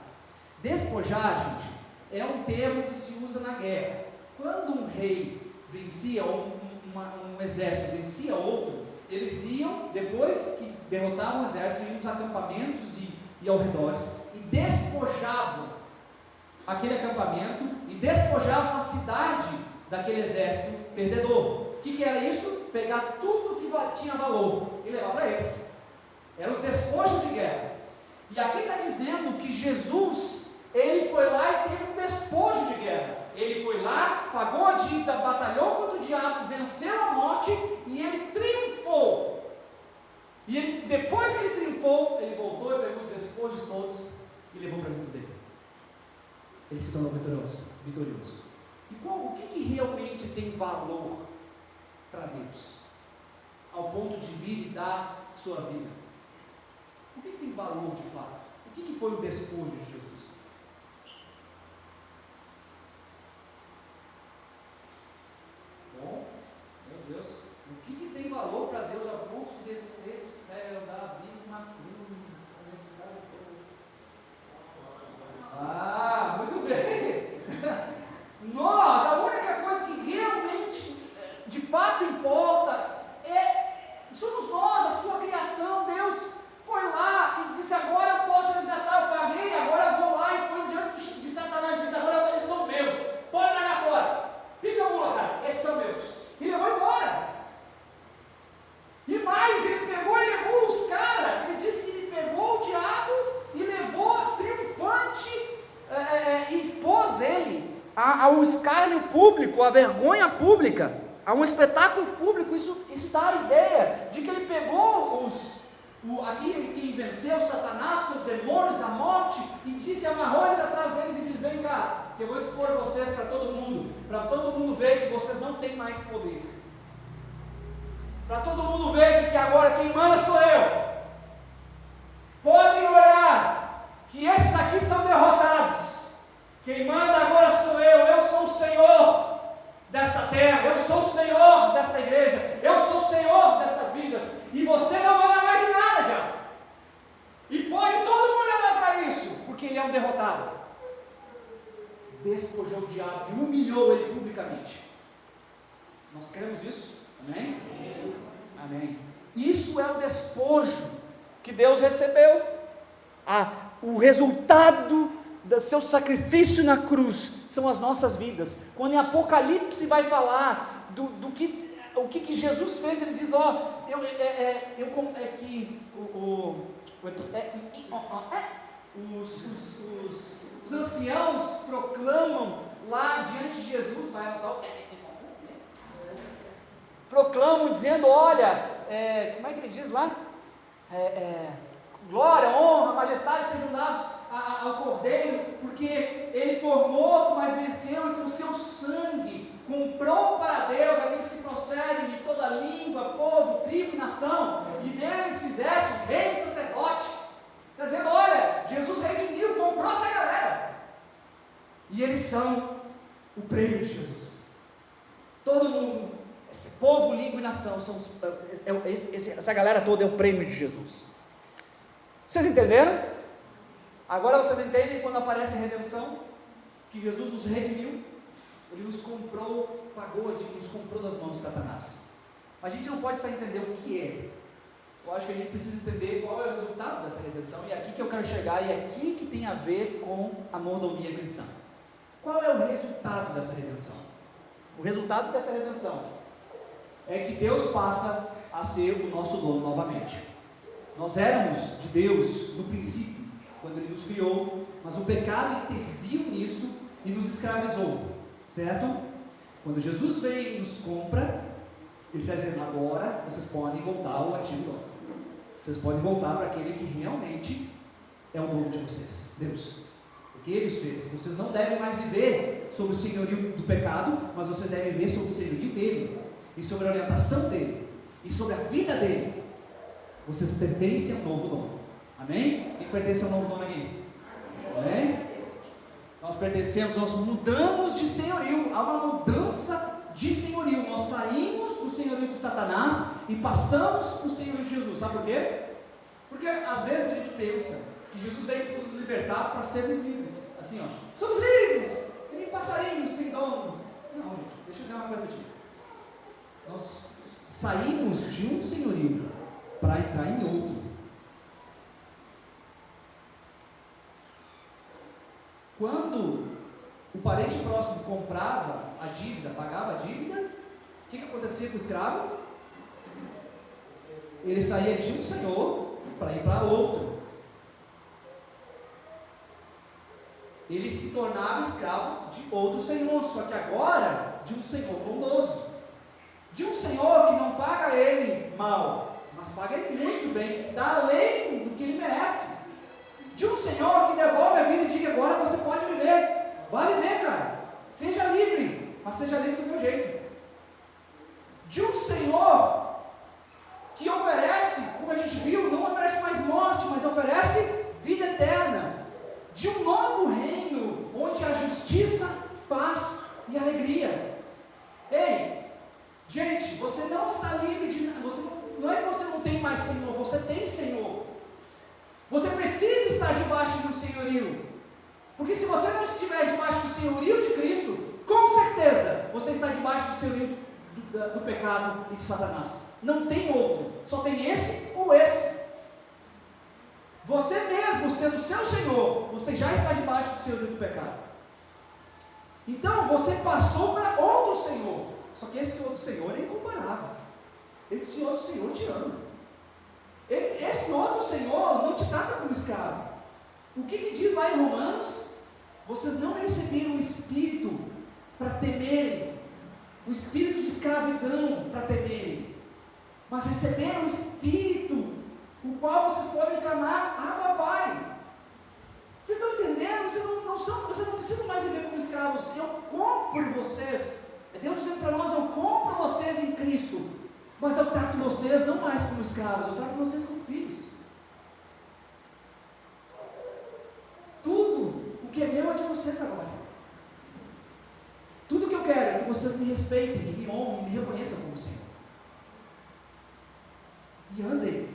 Despojar, gente, é um termo que se usa na guerra. Quando um rei vencia, ou um exército vencia outro, eles iam, depois que derrotavam o exército, iam nos acampamentos e ao redores, e despojavam aquele acampamento, e despojavam a cidade daquele exército perdedor. O que era isso? Pegar tudo que tinha valor e levar para eles. Eram os despojos de guerra. E aqui está dizendo que Jesus, ele foi lá e teve um despojo de guerra. Ele foi lá, pagou a dívida, batalhou contra o diabo, venceu a morte e ele triunfou. E ele, depois que ele triunfou, ele voltou e pegou os despojos todos e levou para dentro dele. Ele se tornou vitorioso. E o que realmente tem valor para Deus? Ao ponto de vir e dar sua vida. O que tem valor de fato? O que foi o despojo de Jesus? Bom, meu Deus, o que tem valor para Deus ao ponto de descer do céu, dar a vida na cruz, Ah, muito bem! Nós, a única coisa que realmente, de fato importa, somos nós, a sua criação. Deus foi lá e disse, agora eu posso resgatar, eu paguei, agora eu vou lá, e foi diante de Satanás e disse, agora eles são meus, pode largar fora, fica a mula, cara, esses são meus, e levou embora. E mais, ele pegou e levou os caras, ele disse que ele pegou o diabo e levou triunfante, e expôs ele ao escárnio público, à vergonha pública, a um espetáculo público. Isso dá a ideia de que ele pegou aquele que venceu Satanás, seus demônios, a morte, e disse, amarrou eles atrás deles e disse, vem cá, que eu vou expor vocês para todo mundo ver que vocês não têm mais poder, para todo mundo ver que agora quem manda sou eu. Podem olhar que esses aqui são derrotados, quem manda agora sou eu sou o Senhor desta terra, eu sou o Senhor desta igreja, eu sou o Senhor destas vidas, e você não manda mais em nada, diabo. E pode todo mundo olhar para isso, porque ele é um derrotado. Despojou o diabo e humilhou ele publicamente. Nós cremos isso? Amém? Amém. Isso é o despojo que Deus recebeu. O resultado do seu sacrifício na cruz são as nossas vidas. Quando em Apocalipse vai falar o que Jesus fez, ele diz, os anciãos proclamam lá diante de Jesus, proclamam dizendo, olha, como é que ele diz lá? Glória, honra, majestade sejam dados ao Cordeiro, porque ele foi morto, mas venceu, e com o seu sangue comprou para Deus aqueles que procedem de toda língua, povo, tribo e nação, e deles fizeste rei e sacerdote. Está dizendo, olha, Jesus redimiu, comprou essa galera, e eles são o prêmio de Jesus. Todo mundo, esse povo, língua e nação, essa galera toda é o prêmio de Jesus.
Vocês entenderam? Agora vocês entendem quando aparece a redenção? Que Jesus nos redimiu, Ele nos comprou, pagou, nos comprou das mãos de Satanás. A gente não pode só entender o que é. Eu acho que a gente precisa entender qual é o resultado dessa redenção, e é aqui que eu quero chegar, e é aqui que tem a ver com a mordomia cristã. Qual é o resultado dessa redenção? O resultado dessa redenção é que Deus passa a ser o nosso dono novamente. Nós éramos de Deus no princípio, quando Ele nos criou, mas o pecado interviu nisso e nos escravizou, certo? Quando Jesus veio e nos compra, Ele está dizendo: agora vocês podem voltar ao antigo dono, vocês podem voltar para aquele que realmente é o dono de vocês, Deus, porque Ele os fez. Vocês não devem mais viver sob o senhorio do pecado, mas vocês devem viver sob o senhorio dele, e sobre a orientação dele, e sobre a vida dele. Vocês pertencem ao novo dono. Amém? Quem pertence ao novo dono aqui? Amém? Nós pertencemos, nós mudamos de senhorio. Há uma mudança de senhorio. Nós saímos do senhorio de Satanás e passamos para o senhorio de Jesus. Sabe por quê? Porque às vezes a gente pensa que Jesus veio nos libertar para sermos livres. Assim, ó, somos livres, que nem passarinhos sem dono. Não, gente, deixa eu dizer uma coisa para ti. Nós saímos de um senhorio para entrar em outro. Quando o parente próximo comprava a dívida, pagava a dívida, o que acontecia com o escravo? Ele saía de um senhor para ir para outro. Ele se tornava escravo de outro senhor, só que agora de um senhor bondoso, de um senhor que não paga ele mal, mas paga ele muito bem, que dá além do que ele merece, de um senhor que devolve a vida e diga: agora você pode viver, vai viver, cara, seja livre, mas seja livre do meu jeito. De um senhor que oferece, como a gente viu, não oferece mais morte, mas oferece vida eterna, de um novo reino, onde há justiça, paz e alegria. Ei, gente, você não está livre de nada, não é que você não tem mais Senhor, você tem Senhor. Você precisa estar debaixo de um senhorio, porque se você não estiver debaixo do senhorio de Cristo, com certeza você está debaixo do senhorio do pecado e de Satanás. Não tem outro, só tem esse ou esse. Você mesmo sendo seu Senhor, você já está debaixo do senhorio do pecado. Então você passou para outro Senhor, só que esse outro Senhor é incomparável. Esse outro Senhor te ama. Esse outro Senhor não te trata como escravo. O que diz lá em Romanos? Vocês não receberam o espírito para temerem, o espírito de escravidão para temerem, mas receberam o espírito, o qual vocês podem clamar: Abba, Pai. Vocês estão entendendo? Vocês não precisam mais viver como escravos. Eu compro vocês. É Deus dizendo para nós: eu compro vocês em Cristo, mas eu trato vocês não mais como escravos, eu trato vocês como filhos. Tudo o que é meu é de vocês agora. Tudo que eu quero é que vocês me respeitem, me honrem, me reconheçam como Senhor. E andem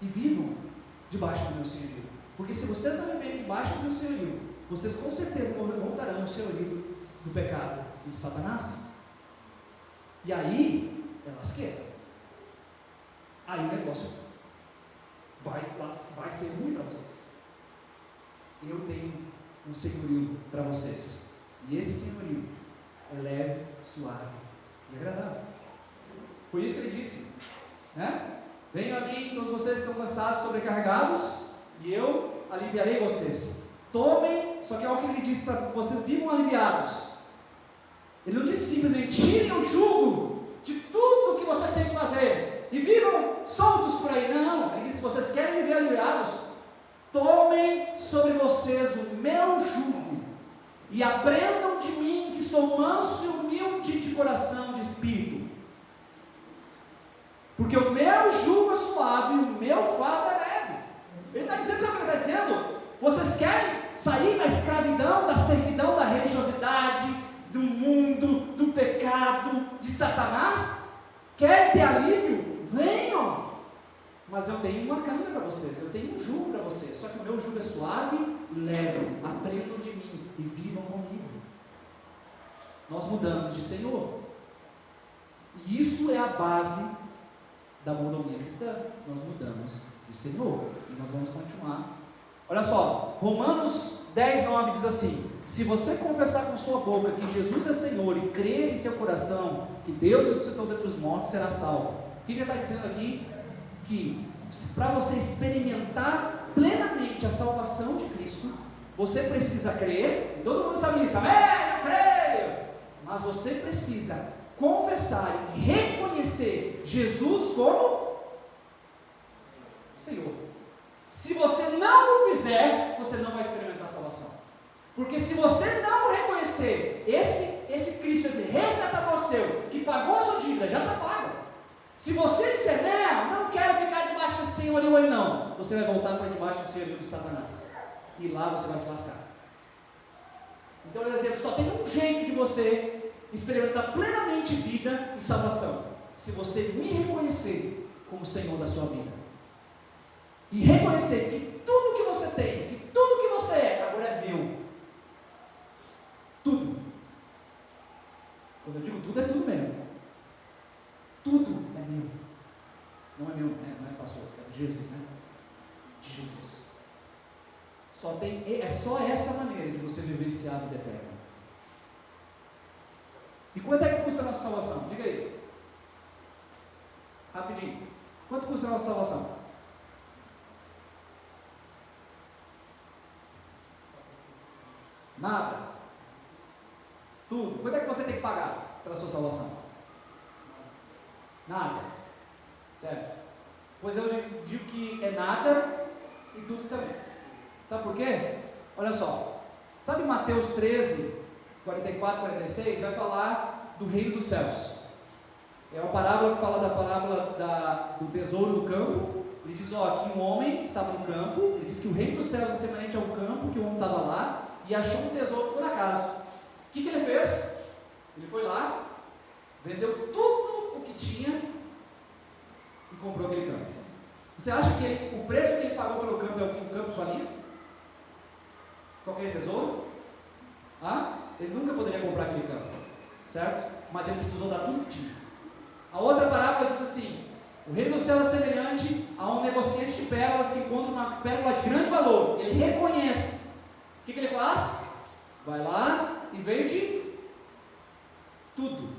e vivam debaixo do meu senhorio. Porque se vocês não viverem debaixo do meu senhorio, vocês com certeza voltarão ao senhorio do pecado e de Satanás. E aí é lasqueira. Aí o negócio vai ser ruim para vocês. Eu tenho um senhorio para vocês, e esse senhorio é leve, suave e agradável. Foi isso que ele disse, né? Venham a mim todos vocês que estão cansados, sobrecarregados, e eu aliviarei vocês. Tomem, só que olha o que ele disse para vocês: vivam aliviados. Ele não disse simplesmente: tirem o jugo de tudo que vocês têm que fazer e vivam soltos por aí. Não, ele disse: se vocês querem viver aliviados, tomem sobre vocês o meu jugo e aprendam de mim, que sou manso e humilde de coração, de espírito, porque o meu jugo é suave e o meu fardo é leve. Ele está dizendo, sabe o que ele está dizendo? Vocês querem sair da escravidão, da servidão, da religiosidade, do mundo, do pecado, de Satanás? Querem ter alívio? Venham! Mas eu tenho uma canga para vocês, eu tenho um jugo para vocês.
o meu jugo é suave e leve, aprendam de mim e vivam comigo. Nós mudamos de Senhor. E isso é a base da mordomia cristã. Nós mudamos de Senhor. E nós vamos continuar. Olha só, Romanos 10:9 diz assim: se você confessar com sua boca que Jesus é Senhor e crer em seu coração que Deus ressuscitou dentre os mortos, será salvo. O que ele está dizendo aqui? Que para você experimentar plenamente a salvação de Cristo, você precisa crer, e todo mundo sabe isso, amém, eu creio, mas você precisa confessar e reconhecer Jesus como Senhor. Se você não o fizer, você não vai experimentar a salvação. Porque se você não reconhecer esse Cristo, esse resgatador seu, que pagou a sua dívida, já está pago. Se você disser, não quero ficar debaixo desse senhorio aí não, você vai voltar para debaixo do senhorio de Satanás. E lá você vai se lascar. Então, por exemplo, só tem um jeito de você experimentar plenamente vida e salvação: se você me reconhecer como Senhor da sua vida. E reconhecer que tudo que você tem, que tudo que você é, agora é meu. Tudo. Quando eu digo tudo, é tudo mesmo. Tudo é meu. Não é meu, né? Não é pastor, é de Jesus, né? De Jesus. É só essa maneira de você vivenciar a vida eterna. E quanto é que custa a nossa salvação? Diga aí. Rapidinho. Quanto custa a nossa salvação? Nada. Tudo. Quanto é que você tem que pagar pela sua salvação? Nada. Certo? Pois eu digo que é nada e tudo também. Sabe por quê? Olha só. Sabe Mateus 13, 44, 46? Vai falar do reino dos céus. É uma parábola que fala da parábola do tesouro do campo. Ele diz, que um homem estava no campo. Ele diz que o reino dos céus é semelhante ao campo, que o homem estava lá e achou um tesouro por acaso. O que ele fez? Ele foi lá, vendeu tudo o que tinha e comprou aquele campo. Você acha que o preço que ele pagou pelo campo é o que o campo valia? Com aquele tesouro? Ele nunca poderia comprar aquele campo, certo? Mas ele precisou dar tudo que tinha. A outra parábola diz assim: o reino do céu é semelhante a um negociante de pérolas que encontra uma pérola de grande valor. Ele reconhece. O que ele faz? Vai lá e vende tudo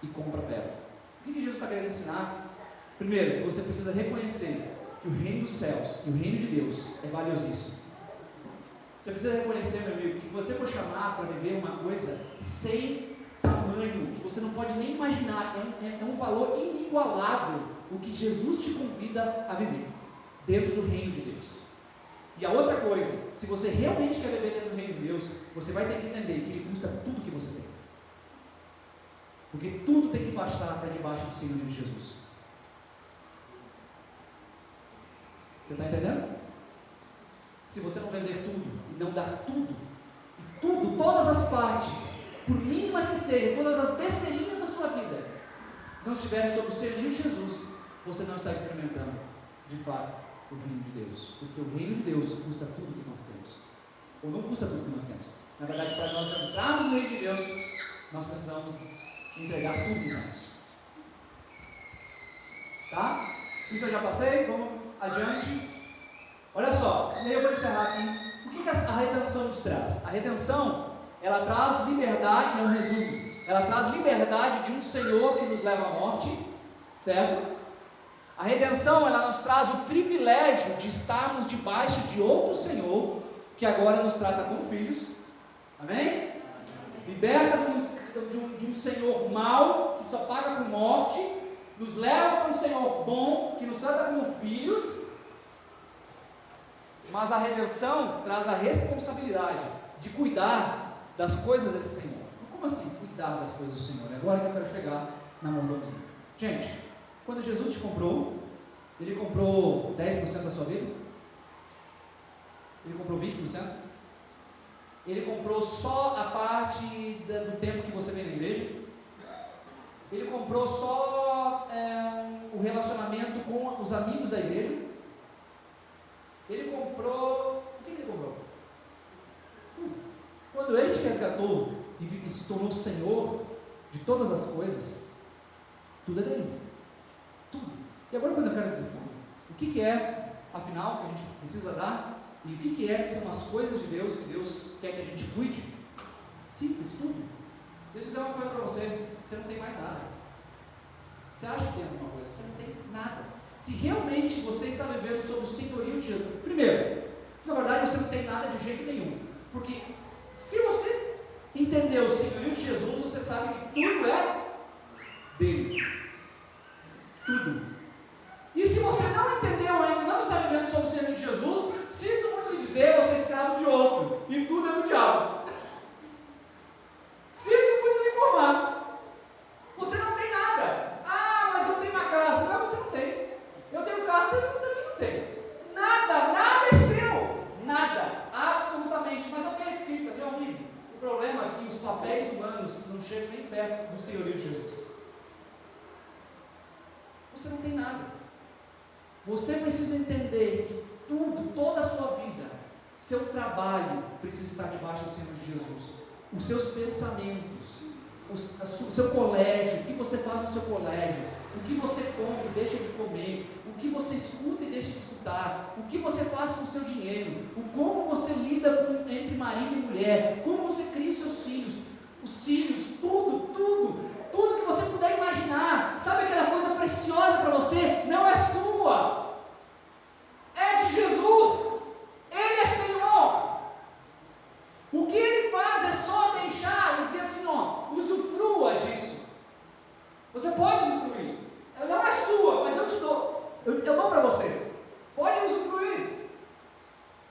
e compra a pérola. O que Jesus está querendo ensinar? Primeiro, você precisa reconhecer que o reino dos céus e o reino de Deus é valiosíssimo. Você precisa reconhecer, meu amigo, que você for chamado para viver uma coisa sem tamanho, que você não pode nem imaginar, é um valor inigualável o que Jesus te convida a viver dentro do reino de Deus. E a outra coisa, se você realmente quer viver dentro do reino de Deus, você vai ter que entender que ele custa tudo que você tem. Porque tudo tem que bastar para debaixo do senhorio de Jesus. Você está entendendo? Se você não vender tudo e não dar tudo, e tudo, todas as partes, por mínimas que sejam, todas as besteirinhas da sua vida, não estiverem sob o senhorio de Jesus, você não está experimentando, de fato, o reino de Deus. Porque o reino de Deus custa tudo que nós temos. Ou não custa tudo que nós temos. Na verdade, para nós entrarmos no reino de Deus, nós precisamos entregar tudo que nós. Tá? Isso eu já passei, vamos adiante. Olha só, eu vou encerrar aqui. O que a redenção nos traz? A redenção, ela traz liberdade, é um resumo. Ela traz liberdade de um Senhor que nos leva à morte, certo? A redenção, ela nos traz o privilégio de estarmos debaixo de outro Senhor, que agora nos trata como filhos. Amém? Liberta de um Senhor mau, que só paga com morte, nos leva para um Senhor bom, que nos trata como filhos. Mas a redenção traz a responsabilidade de cuidar das coisas desse Senhor. Como assim cuidar das coisas do Senhor? É agora que eu quero chegar na mordomia. Gente, quando Jesus te comprou, Ele comprou 10% da sua vida? Ele comprou 20%? Ele comprou só a parte do tempo que você vem na igreja? Ele comprou só o relacionamento com os amigos da igreja? Ele comprou, o que ele comprou? Tudo. Quando ele te resgatou e se tornou Senhor de todas as coisas, tudo é dele. Tudo. E agora quando eu quero dizer tudo, o que é, afinal, que a gente precisa dar? E o que são as coisas de Deus que Deus quer que a gente cuide? Simples, tudo. Deixa eu dizer uma coisa para você, você não tem mais nada. Você acha que tem alguma coisa? Você não tem nada. Se realmente você está vivendo sob o senhorio de Jesus, primeiro, na verdade você não tem nada de jeito nenhum. Porque se você entender o senhorio de Jesus, você sabe que tudo é dele. Tudo. E se você não entendeu ainda, não está vivendo sob o senhorio de Jesus, sinto muito lhe dizer, você é escravo de outro. E tudo é do diabo. Sinto muito lhe informar. Você não tem nada. Ah, mas eu tenho uma casa. Não, você não tem. Eu tenho um carro, você também não tem. Nada é seu. Nada. Absolutamente. Mas eu tenho a escrita, meu amigo. O problema é que os papéis humanos não chegam nem perto do senhorio de Jesus. Você não tem nada. Você precisa entender que tudo, toda a sua vida, seu trabalho precisa estar debaixo do Senhor de Jesus. Os seus pensamentos, o seu colégio, o que você faz no seu colégio, o que você come e deixa de comer, o que você escuta e deixa de escutar, o que você faz com o seu dinheiro, como você lida entre marido e mulher, como você cria os seus filhos, os filhos, tudo que você puder imaginar. Sabe aquela coisa preciosa para você? Não é sua, é de Jesus. Ele é Senhor. O que Ele faz é só deixar e dizer assim, ó, usufrua disso. Você pode usufruir. Ela não é sua, mas eu te dou. Eu dou para você. Pode usufruir.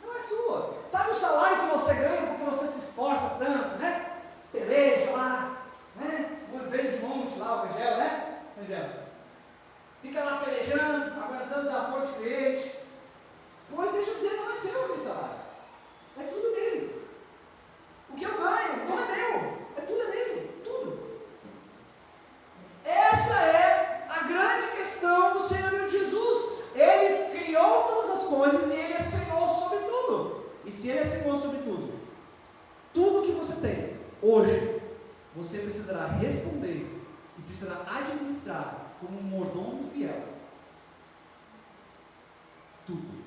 Não é sua. Sabe o salário que você ganha porque você se esforça tanto, né? Peleja lá, né? Vem de monte lá, o Rangel, né? Rangel. Fica lá pelejando, aguentando desaforo de cliente. Pois deixa eu dizer, não é seu aquele salário. É tudo dele. O que eu ganho não é meu. É tudo dele. Tudo. Essa é a grande questão do Senhor Jesus. Ele criou todas as coisas e Ele é Senhor sobre tudo. E se Ele é Senhor sobre tudo, tudo que você tem hoje, você precisará responder e precisará administrar como um mordomo fiel. Tudo.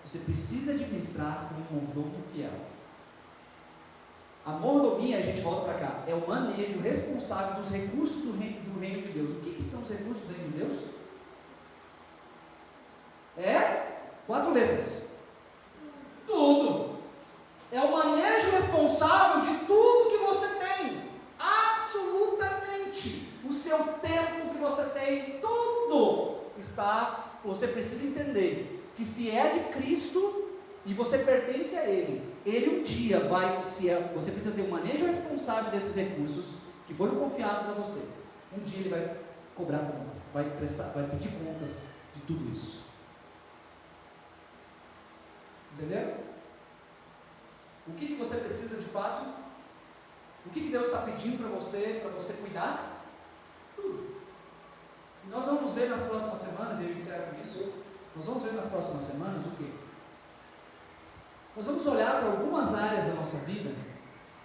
Você precisa administrar como um mordomo fiel. A mordomia, a gente volta para cá, é o manejo responsável dos recursos do reino de Deus. O que são os recursos do reino de Deus? 4 letras. Tudo. É o manejo responsável de tudo que você tem. Absolutamente. O seu tempo que você tem, tudo está. Você precisa entender que se é de Cristo e você pertence a Ele um dia vai, você precisa ter um manejo responsável desses recursos que foram confiados a você. Um dia Ele vai cobrar contas, vai pedir contas de tudo isso. Entenderam? O que você precisa de fato? O que Deus está pedindo para você cuidar? Tudo. E nós vamos ver nas próximas semanas, e eu encerro com isso, nós vamos ver nas próximas semanas o quê? Nós vamos olhar para algumas áreas da nossa vida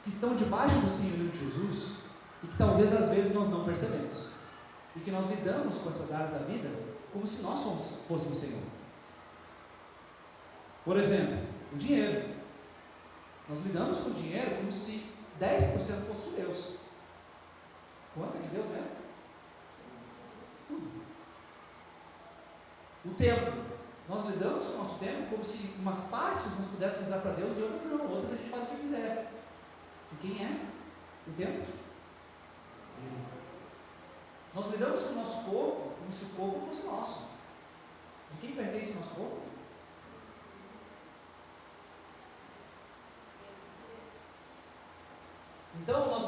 que estão debaixo do senhorio de Jesus e que talvez às vezes nós não percebemos. E que nós lidamos com essas áreas da vida como se nós fôssemos Senhor. Por exemplo, o dinheiro. Nós lidamos com o dinheiro como se 10% fosse de Deus. Quanto é de Deus mesmo? Tudo. O tempo. Nós lidamos com o nosso tempo como se umas partes nós pudéssemos usar para Deus e outras não. Outras a gente faz o que quiser. E quem é? O tempo? Nós lidamos com o nosso corpo como se o corpo fosse nosso. De quem pertence o nosso corpo? Então, nós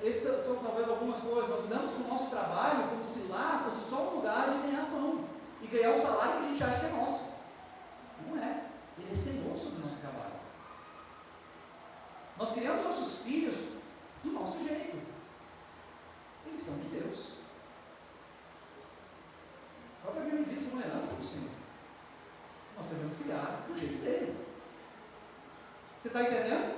essas são talvez algumas coisas. Nós lidamos com o nosso trabalho como se lá fosse só um lugar de ganhar pão e ganhar o salário que a gente acha que é nosso. Não é. Ele é Senhor sobre o nosso trabalho. Nós criamos nossos filhos do nosso jeito. Eles são de Deus. A própria Bíblia diz que são herança do Senhor.
Você está entendendo?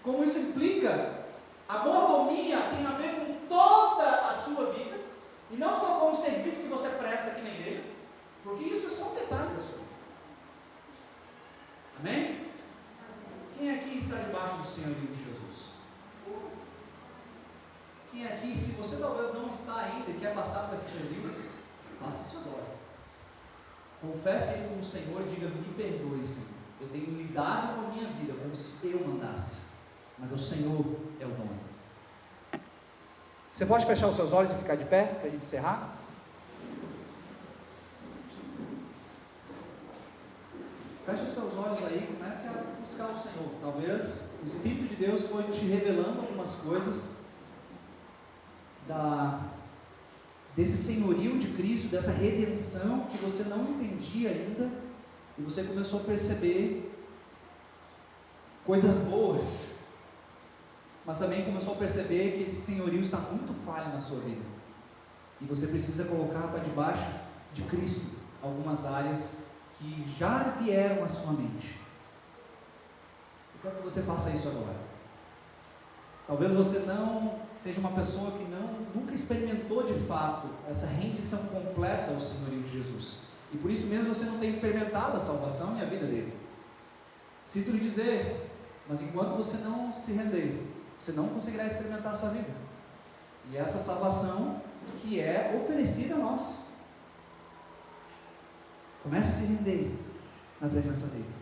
Como isso implica? A mordomia tem a ver com toda a sua vida, e não só com o serviço que você presta aqui na igreja, porque isso é só um detalhe da sua vida. Amém? Quem aqui está debaixo do senhorio de Jesus? Quem aqui, se você talvez não está ainda e quer passar para esse senhorio, faça isso agora. Confesse aí com o Senhor e diga: me perdoe, Senhor. Eu tenho lidado com a minha vida como se eu mandasse, mas o Senhor é o dono. Você pode fechar os seus olhos e ficar de pé para a gente encerrar? Feche os seus olhos aí e comece a buscar o Senhor. Talvez o Espírito de Deus foi te revelando algumas coisas desse senhorio de Cristo, dessa redenção que você não entendia ainda, e você começou a perceber coisas boas, mas também começou a perceber que esse senhorio está muito falho na sua vida, e você precisa colocar para debaixo de Cristo algumas áreas que já vieram à sua mente. Eu quero que você faça isso agora. Talvez você não seja uma pessoa que nunca experimentou de fato essa rendição completa ao senhorio de Jesus, e por isso mesmo você não tem experimentado a salvação e a vida dele. Sinto lhe dizer, mas enquanto você não se render, você não conseguirá experimentar essa vida, e essa salvação que é oferecida a nós. Comece a se render na presença dele.